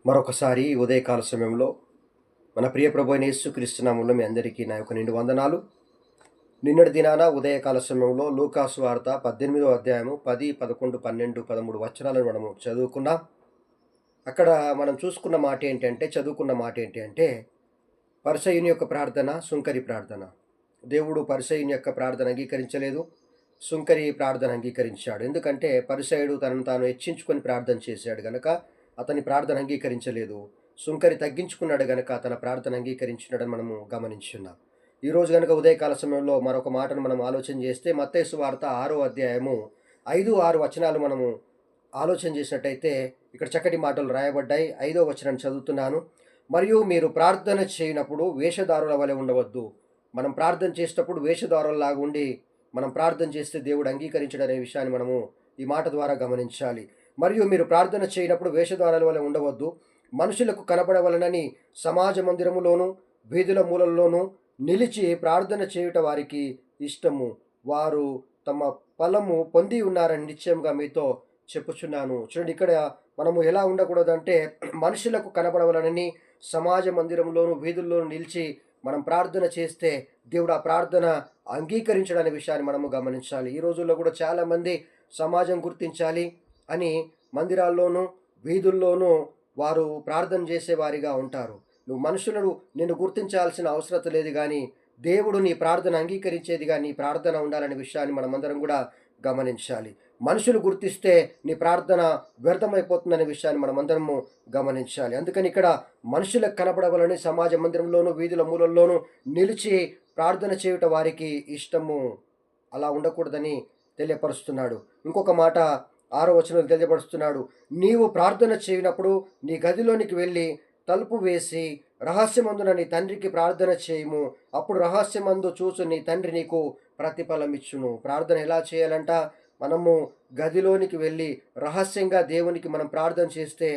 మరొకసారి ఉదయకాల సమయంలో మన ప్రియ ప్రభు అయిన యేసుక్రీస్తు నామములో మీ అందరికీ నా యొక్క నిండు వందనాలు. నిన్నటి దినాన ఉదయకాల సమయంలో లూకాసు వార్త 18వ అధ్యాయము 10, 11, 12, 13 వచనాలను మనము చదువుకున్నాం. అక్కడ మనం చదువుకున్న మాట ఏంటి అంటే పరిసయ్యుని యొక్క ప్రార్థన, సుంకరి ప్రార్థన. దేవుడు పరిసయ్యుని యొక్క ప్రార్థన అంగీకరించలేదు, సుంకరి ప్రార్థన అంగీకరించాడు. ఎందుకంటే పరిసయ్యుడు తనను తాను హెచ్చించుకొని ప్రార్థన చేశాడు గనక అతని ప్రార్థన అంగీకరించలేదు. సుంకరి తగ్గించుకున్నాడు గనక తన ప్రార్థన అంగీకరించినాడని మనము గమనించున్నాం. ఈరోజు గనక ఉదయకాల సమయంలో మరొక మాటను మనం ఆలోచన చేస్తే మత్తయి సువార్త 6వ అధ్యాయము 5, 6 వచనాలు మనము ఆలోచన చేసినట్టయితే ఇక్కడ చక్కటి మాటలు రాయబడ్డాయి. 5వ వచనాన్ని చదువుతున్నాను. మరియు మీరు ప్రార్థన చేయనప్పుడు వేషధారుల వలె ఉండవద్దు. మనం ప్రార్థన చేసేటప్పుడు వేషధారులలాగా ఉండి మనం ప్రార్థన చేస్తే దేవుడు అంగీకరించడనే విషయాన్ని మనము ఈ మాట ద్వారా గమనించాలి. మరియు మీరు ప్రార్థన చేయనప్పుడు వేషధారాల వలె ఉండవద్దు, మనుషులకు కనబడవలనని సమాజ మందిరములోను వీధుల మూలల్లోనూ నిలిచి ప్రార్థన చేయుట వారికి ఇష్టము. వారు తమ ఫలము పొంది ఉన్నారని నిశ్చయంగా మీతో చెప్పుచున్నాను. చూడండి, ఇక్కడ మనము ఎలా ఉండకూడదంటే మనుషులకు కనబడవలనని సమాజ మందిరంలోను వీధుల్లోనూ నిలిచి మనం ప్రార్థన చేస్తే దేవుడు ఆ ప్రార్థన అంగీకరించడనే విషయాన్ని మనము గమనించాలి. ఈ రోజుల్లో కూడా చాలామంది సమాజం గుర్తించాలి అని మందిరాల్లోనూ వీధుల్లోనూ వారు ప్రార్థన చేసేవారిగా ఉంటారు. నువ్వు మనుషులను నిన్ను గుర్తించాల్సిన అవసరం లేదు, కానీ దేవుడు నీ ప్రార్థన అంగీకరించేదిగా నీ ప్రార్థన ఉండాలనే విషయాన్ని మనమందరం కూడా గమనించాలి. మనుషులు గుర్తిస్తే నీ ప్రార్థన వ్యర్థమైపోతుందనే విషయాన్ని మనమందరము గమనించాలి. అందుకని ఇక్కడ మనుషులకు కనబడవలని సమాజ మందిరంలోనూ వీధుల మూలల్లోనూ నిలిచి ప్రార్థన చేయుట వారికి ఇష్టము. అలా ఉండకూడదని తెలియపరుస్తున్నాడు. ఇంకొక మాట 6వ వచనంలో తెలియపరుస్తున్నాడు. నీవు ప్రార్థన చేయనప్పుడు నీ గదిలోనికి వెళ్ళి తలుపు వేసి రహస్యమందున నీ తండ్రికి ప్రార్థన చేయము. అప్పుడు రహస్యమందు చూసు నీ తండ్రి నీకు ప్రతిఫలం ఇచ్చును. ప్రార్థన ఎలా చేయాలంట? మనము గదిలోనికి వెళ్ళి రహస్యంగా దేవునికి మనం ప్రార్థన చేస్తే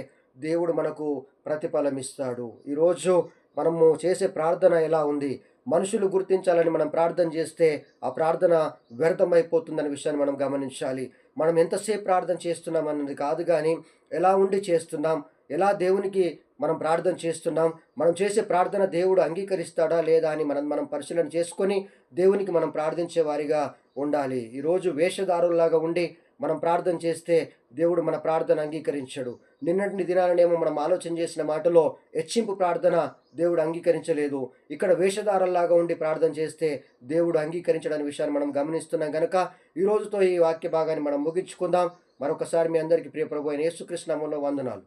దేవుడు మనకు ప్రతిఫలం ఇస్తాడు. ఈరోజు మనము చేసే ప్రార్థన ఎలా ఉంది? మనుషులు గుర్తించాలని మనం ప్రార్థన చేస్తే ఆ ప్రార్థన వ్యర్థమైపోతుందనే విషయాన్ని మనం గమనించాలి. మనం ఎంతసేపు ప్రార్థన చేస్తున్నాం అన్నది కాదు, కానీ ఎలా ఉండి చేస్తున్నాం, ఎలా దేవునికి మనం ప్రార్థన చేస్తున్నాం, మనం చేసే ప్రార్థన దేవుడు అంగీకరిస్తాడా లేదా అని మనం పరిశీలన చేసుకొని దేవునికి మనం ప్రార్థించే వారిగా ఉండాలి. ఈరోజు వేషధారుల్లాగా ఉండి మనం ప్రార్థన చేస్తే దేవుడు మన ప్రార్థన అంగీకరించడు. నిన్నటి దినాలనేమో మనం ఆలోచన చేసిన మాటలో హెచ్చింపు ప్రార్థన దేవుడు అంగీకరించలేదు. ఇక్కడ వేషధారుల్లాగా ఉండి ప్రార్థన చేస్తే దేవుడు అంగీకరించడనే విషయాన్ని మనం గమనిస్తున్నాం కనుక ఈ రోజుతో ఈ వాక్య భాగాన్ని మనం ముగించుకుందాం. మరొకసారి మీ అందరికీ ప్రియ ప్రభు అయిన యేసుక్రీస్తు నామములో వందనాలు.